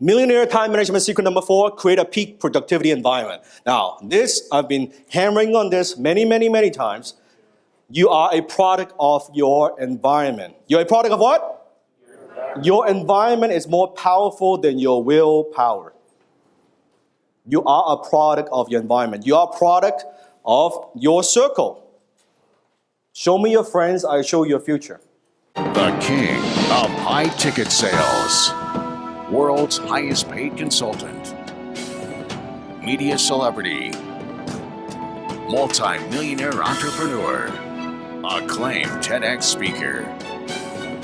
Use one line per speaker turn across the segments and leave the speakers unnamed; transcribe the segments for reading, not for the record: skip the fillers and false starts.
Millionaire time management secret number 4, create a peak productivity environment. Now, this, I've been hammering on this many times. You are a product of your environment. You're a product of what? Your environment is more powerful than your willpower. You are a product of your environment. You are a product of your circle. Show me your friends, I show you your future.
The king of high ticket sales. World's highest paid consultant. Media celebrity. Multi-millionaire entrepreneur. Acclaimed TEDx speaker.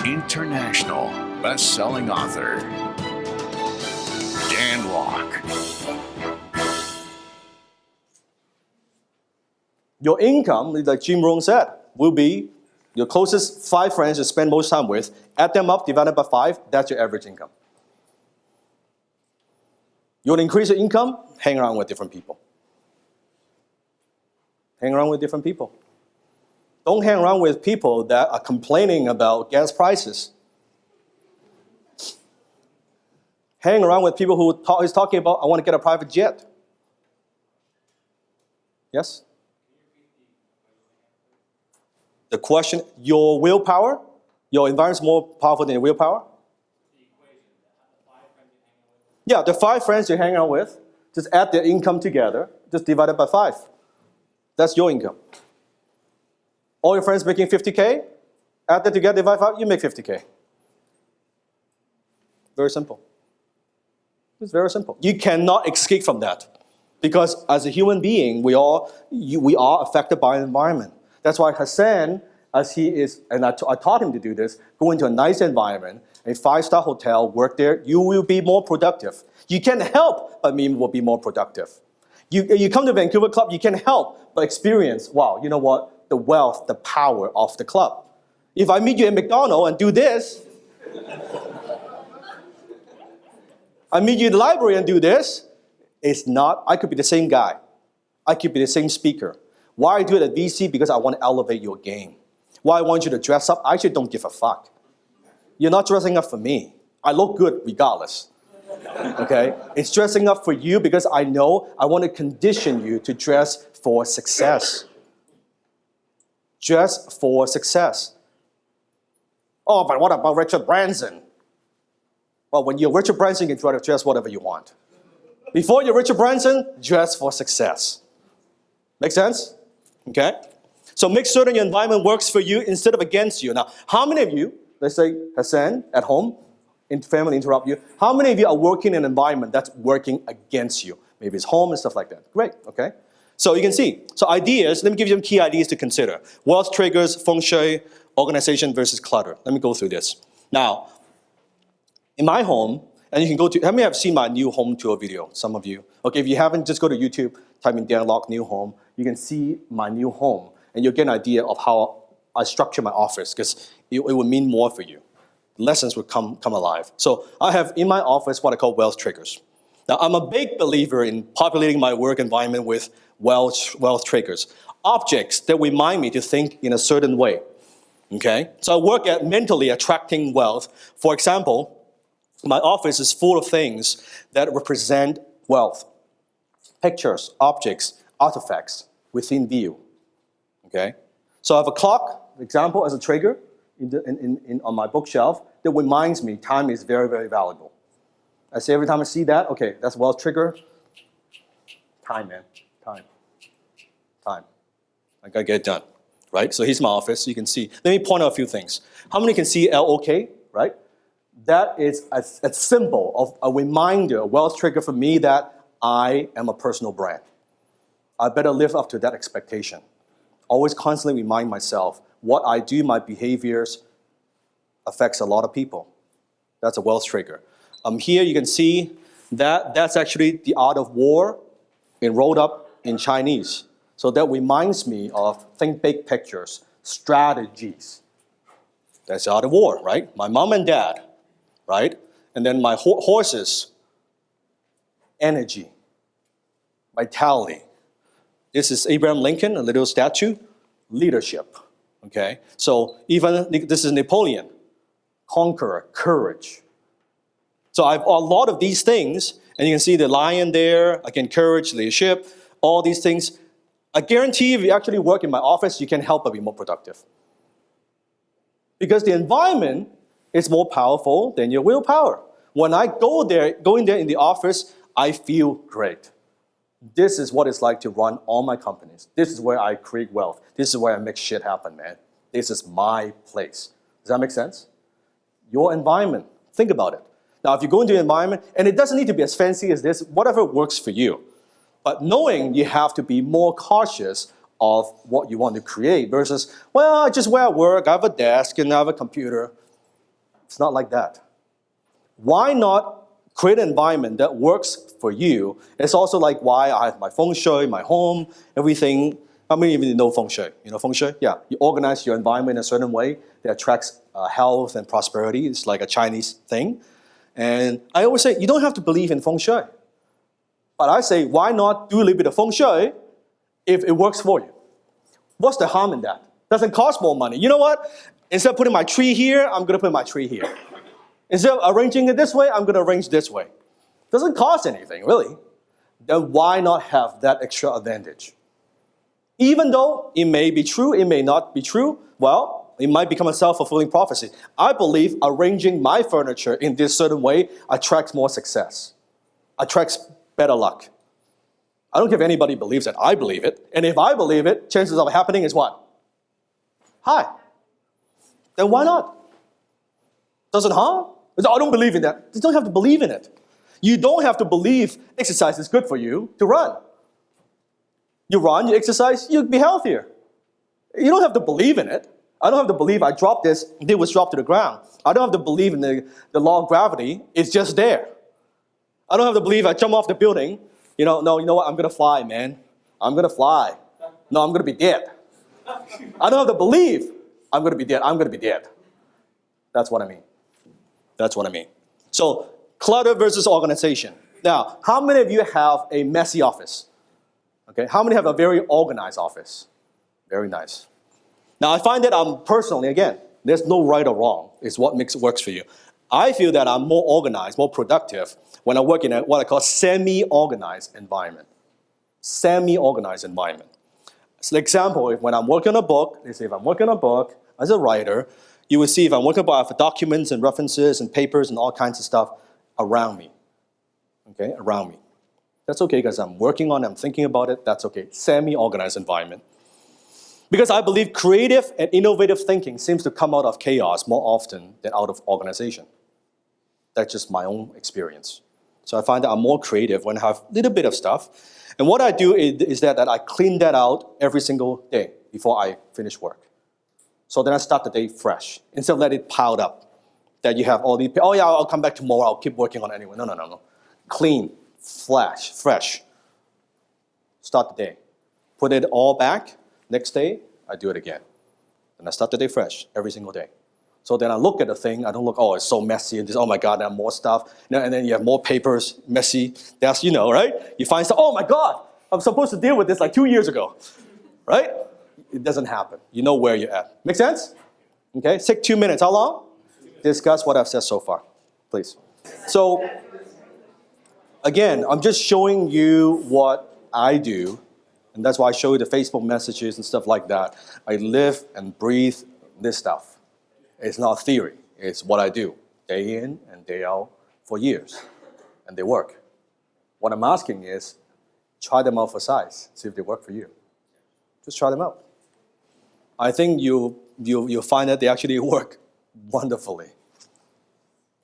International best-selling author. Dan Lok.
Your income, like Jim Rohn said, will be your closest 5 friends you spend most time with. Add them up, divided by 5, that's your average income. You want to increase your income? Hang around with different people. Hang around with different people. Don't hang around with people that are complaining about gas prices. Hang around with people who is talking about, I want to get a private jet. Yes? The question, your willpower, your environment is more powerful than your willpower? Yeah, the 5 friends you hang out with, just add their income together, just divide it by 5. That's your income. All your friends making 50K, add that together, divide by 5, you make 50K. Very simple. It's very simple. You cannot escape from that. Because as a human being, we are affected by the environment. That's why Hassan, as he is, and I taught him to do this, go into a nice environment, a 5-star hotel, work there, you will be more productive. You can't help but will be more productive. You come to Vancouver Club, you can't help but experience, wow, you know what? The wealth, the power of the club. If I meet you at McDonald's and do this, I meet you in the library and do this, it's not, I could be the same guy. I could be the same speaker. Why I do it at VC? Because I want to elevate your game. Why I want you to dress up? I actually don't give a fuck. You're not dressing up for me. I look good regardless. Okay? It's dressing up for you because I know I want to condition you to dress for success. Dress for success. Oh, but what about Richard Branson? Well, when you're Richard Branson, you can try to dress whatever you want. Before you're Richard Branson, dress for success. Make sense? Okay? So make certain your environment works for you instead of against you. Now, how many of you, let's say Hassan at home, family interrupt you, how many of you are working in an environment that's working against you? Maybe it's home and stuff like that. Great, okay? So you can see. So ideas, let me give you some key ideas to consider. Wealth triggers, feng shui, organization versus clutter. Let me go through this. Now, in my home, and you can go to, how many have seen my new home tour video? Some of you. Okay, if you haven't, just go to YouTube, type in Dan Lok new home. You can see my new home, and you'll get an idea of how I structure my office, because it will mean more for you. Lessons will come alive. So I have in my office what I call wealth triggers. Now, I'm a big believer in populating my work environment with wealth triggers. Objects that remind me to think in a certain way. Okay? So I work at mentally attracting wealth. For example, my office is full of things that represent wealth. Pictures, objects, artifacts within view. Okay? So I have a clock, example, as a trigger on my bookshelf that reminds me time is very, very valuable. I say every time I see that, okay, that's a wealth trigger. Time, man. Time. I gotta get it done. Right? So here's my office. You can see. Let me point out a few things. How many can see LOK? Right? That is a symbol of a reminder, a wealth trigger for me that I am a personal brand. I better live up to that expectation. Always constantly remind myself what I do, my behaviors affects a lot of people. That's a wealth trigger. Here you can see that that's actually the art of war enrolled up in Chinese. So that reminds me of think big pictures, strategies. That's the art of war, right? My mom and dad, right? And then my horses, energy, vitality. This is Abraham Lincoln, a little statue, leadership, okay? So even this is Napoleon, conqueror, courage. So I have a lot of these things, and you can see the lion there. I can encourage leadership, all these things. I guarantee if you actually work in my office, you can help but be more productive. Because the environment is more powerful than your willpower. When I go in there in the office, I feel great. This is what it's like to run all my companies. This is where I create wealth. This is where I make shit happen, man. This is my place. Does that make sense? Your environment. Think about it. Now, if you go into the environment, and it doesn't need to be as fancy as this, whatever works for you. But knowing you have to be more cautious of what you want to create versus, well, just where I work, I have a desk and I have a computer. It's not like that. Why not create an environment that works for you? It's also like why I have my feng shui, my home, everything. How many of you know feng shui? You know feng shui? Yeah, you organize your environment in a certain way that attracts health and prosperity. It's like a Chinese thing. And I always say, you don't have to believe in feng shui. But I say, why not do a little bit of feng shui if it works for you? What's the harm in that? Doesn't cost more money. You know what? Instead of putting my tree here, I'm going to put my tree here. Instead of arranging it this way, I'm going to arrange this way. Doesn't cost anything, really. Then why not have that extra advantage? Even though it may be true, it may not be true, well, it might become a self-fulfilling prophecy. I believe arranging my furniture in this certain way attracts more success, attracts better luck. I don't care if anybody believes it. I believe it. And if I believe it, chances of it happening is what? High. Then why not? Doesn't harm. I don't believe in that. You don't have to believe in it. You don't have to believe exercise is good for you to run. You run, you exercise, you'll be healthier. You don't have to believe in it. I don't have to believe I dropped this, it was dropped to the ground. I don't have to believe in the law of gravity. It's just there. I don't have to believe I jump off the building. You know what? I'm going to fly, man. I'm going to fly. No, I'm going to be dead. I don't have to believe I'm going to be dead. I'm going to be dead. That's what I mean. That's what I mean. So, clutter versus organization. Now, how many of you have a messy office? Okay, how many have a very organized office? Very nice. Now, I find that I'm personally, again, there's no right or wrong. It's what works for you. I feel that I'm more organized, more productive when I work in what I call semi-organized environment. Semi-organized environment. So, an example, when I'm working on a book, let's say if I'm working on a book as a writer, you will see if I'm working on documents and references and papers and all kinds of stuff around me. Okay, around me. That's okay because I'm working on it, I'm thinking about it, that's okay. Semi-organized environment. Because I believe creative and innovative thinking seems to come out of chaos more often than out of organization. That's just my own experience. So I find that I'm more creative when I have a little bit of stuff. And what I do is that I clean that out every single day before I finish work. So then I start the day fresh, instead of letting it pile up. That you have all these, oh yeah, I'll come back tomorrow, I'll keep working on it anyway. No. Clean, fresh. Start the day. Put it all back. Next day, I do it again. And I start the day fresh every single day. So then I look at the thing, I don't look, oh, it's so messy, and just, oh my God, there are more stuff. And then you have more papers, messy. That's, right? You find stuff, oh my God, I'm supposed to deal with this like 2 years ago, right? It doesn't happen. You know where you're at. Make sense? Okay, take 2 minutes. How long? Discuss what I've said so far, please. So, again, I'm just showing you what I do. And that's why I show you the Facebook messages and stuff like that. I live and breathe this stuff. It's not theory. It's what I do day in and day out for years. And they work. What I'm asking is, try them out for size. See if they work for you. Just try them out. I think you'll find that they actually work wonderfully.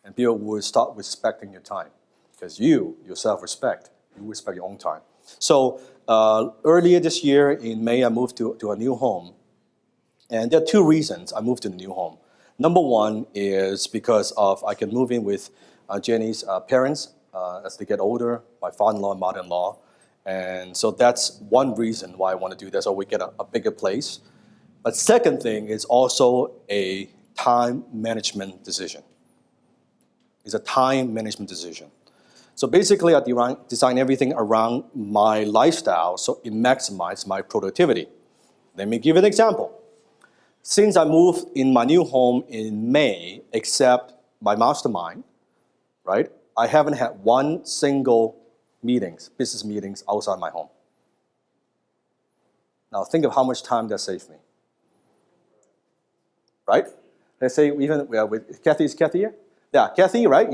And people will start respecting your time. Because you self-respect. You respect your own time. So earlier this year in May, I moved to a new home. And there are 2 reasons I moved to the new home. Number one is because I can move in with Jenny's parents as they get older, my father-in-law and mother-in-law. And so that's one reason why I want to do this, so we get a bigger place. But second thing is also a time management decision. It's a time management decision. So basically, I design everything around my lifestyle so it maximizes my productivity. Let me give an example. Since I moved in my new home in May, except my mastermind, right? I haven't had one single business meetings outside my home. Now think of how much time that saves me. Right? Let's say even with Kathy, is Kathy here? Yeah, Kathy, right?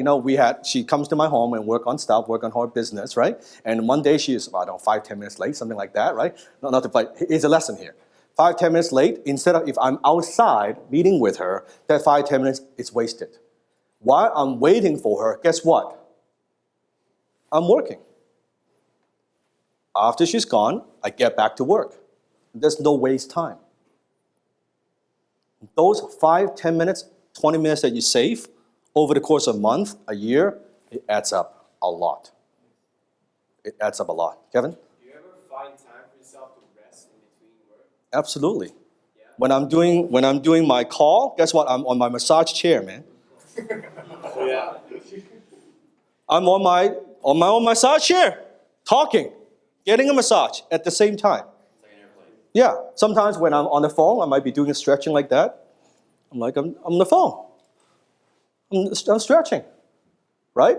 She comes to my home and work on her business, right? And one day she is, 5-10 minutes late, something like that, right? Not to play, it's a lesson here. 5-10 minutes late, instead of if I'm outside meeting with her, that 5-10 minutes is wasted. While I'm waiting for her, guess what? I'm working. After she's gone, I get back to work. There's no waste time. Those 5-10 minutes, 20 minutes that you save over the course of a month, a year, it adds up a lot. It adds up a lot. Kevin?
Do you ever find time for yourself to rest in between work?
Absolutely.
Yeah.
When I'm doing my call, guess what? I'm on my massage chair, man.
Yeah.
I'm on my own massage chair, talking, getting a massage at the same time.
It's like an airplane.
Yeah. Sometimes when I'm on the phone, I might be doing a stretching like that. I'm on the phone. I'm stretching, right?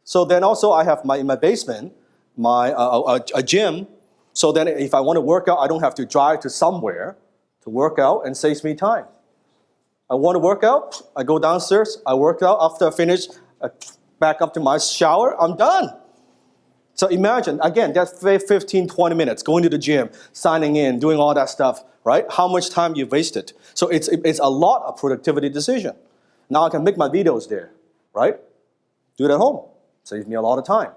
So then also I have in my basement, a gym. So then if I want to work out, I don't have to drive to somewhere to work out, and saves me time. I want to work out, I go downstairs, I work out. After I finish, I back up to my shower, I'm done. So imagine, again, that's 15, 20 minutes, going to the gym, signing in, doing all that stuff, right? How much time you've wasted. So it's a lot of productivity decision. Now I can make my videos there, right? Do it at home. Saves me a lot of time.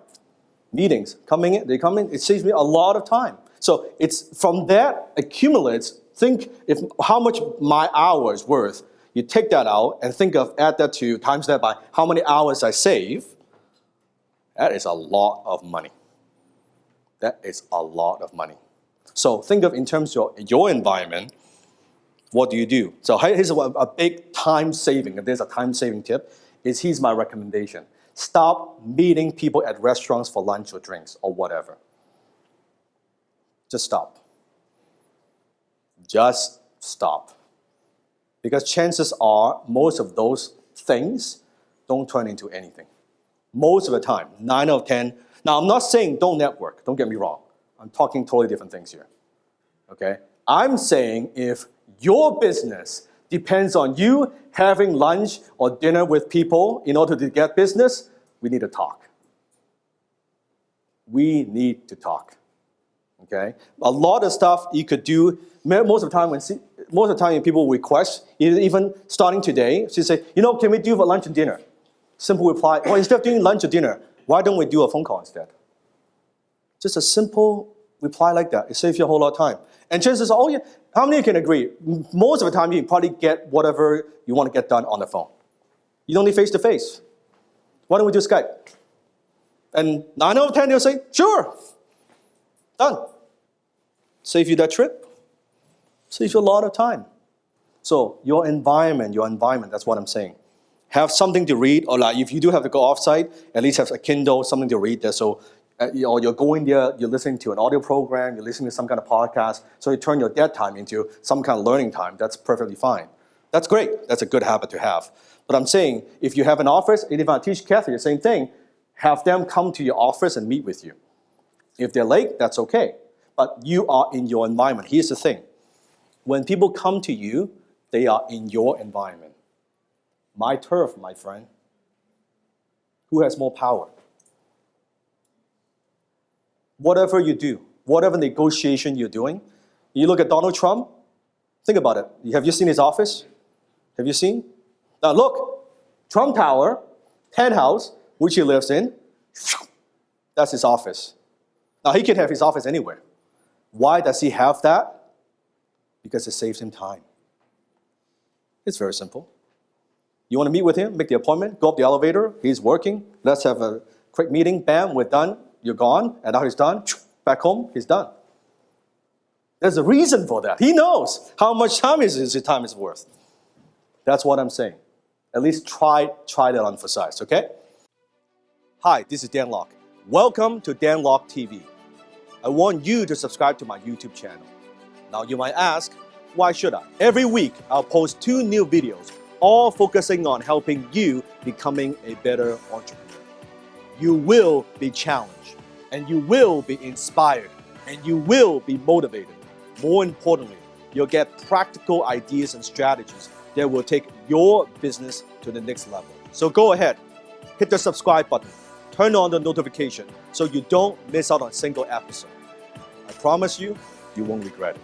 Meetings, they come in, it saves me a lot of time. So it's from that accumulates, think how much my hours worth. You take that out and add that to, times that by how many hours I save. That is a lot of money. That is a lot of money. So think of in terms of your environment, what do you do? So here's a big time saving. If there's a time saving tip, here's my recommendation. Stop meeting people at restaurants for lunch or drinks or whatever. Just stop. Just stop. Because chances are most of those things don't turn into anything. Most of the time, 9 out of 10. Now, I'm not saying don't network. Don't get me wrong. I'm talking totally different things here. Okay? I'm saying if your business depends on you having lunch or dinner with people in order to get business, we need to talk. We need to talk. Okay? A lot of stuff you could do. Most of the time when people request, even starting today, she say, can we do for lunch and dinner? Simple reply, instead of doing lunch or dinner, why don't we do a phone call instead? Just a simple reply like that. It saves you a whole lot of time. And chances are, how many can agree? Most of the time, you can probably get whatever you want to get done on the phone. You don't need face-to-face. Why don't we do Skype? And 9 out of 10, they'll say, sure, done. Save you that trip. Saves you a lot of time. So your environment, that's what I'm saying. Have something to read, or like if you do have to go offsite, at least have a Kindle, something to read there. So you're going there, you're listening to an audio program, you're listening to some kind of podcast, so you turn your dead time into some kind of learning time. That's perfectly fine. That's great. That's a good habit to have. But I'm saying, if you have an office, and if I teach Kathy the same thing, have them come to your office and meet with you. If they're late, that's okay. But you are in your environment. Here's the thing. When people come to you, they are in your environment. My turf, my friend. Who has more power? Whatever you do, whatever negotiation you're doing, you look at Donald Trump, think about it. Have you seen his office? Have you seen? Now look, Trump Tower, penthouse, which he lives in, that's his office. Now he can have his office anywhere. Why does he have that? Because it saves him time. It's very simple. You want to meet with him, make the appointment, go up the elevator, he's working, let's have a quick meeting, bam, we're done, you're gone, and now he's done, back home, he's done. There's a reason for that. He knows how much time his time is worth. That's what I'm saying. At least try that on for size, okay? Hi, this is Dan Lok. Welcome to Dan Lok TV. I want you to subscribe to my YouTube channel. Now you might ask, why should I? Every week, I'll post 2 new videos, all focusing on helping you becoming a better entrepreneur. You will be challenged, and you will be inspired, and you will be motivated. More importantly, you'll get practical ideas and strategies that will take your business to the next level. So go ahead, hit the subscribe button, turn on the notification so you don't miss out on a single episode. I promise you, you won't regret it.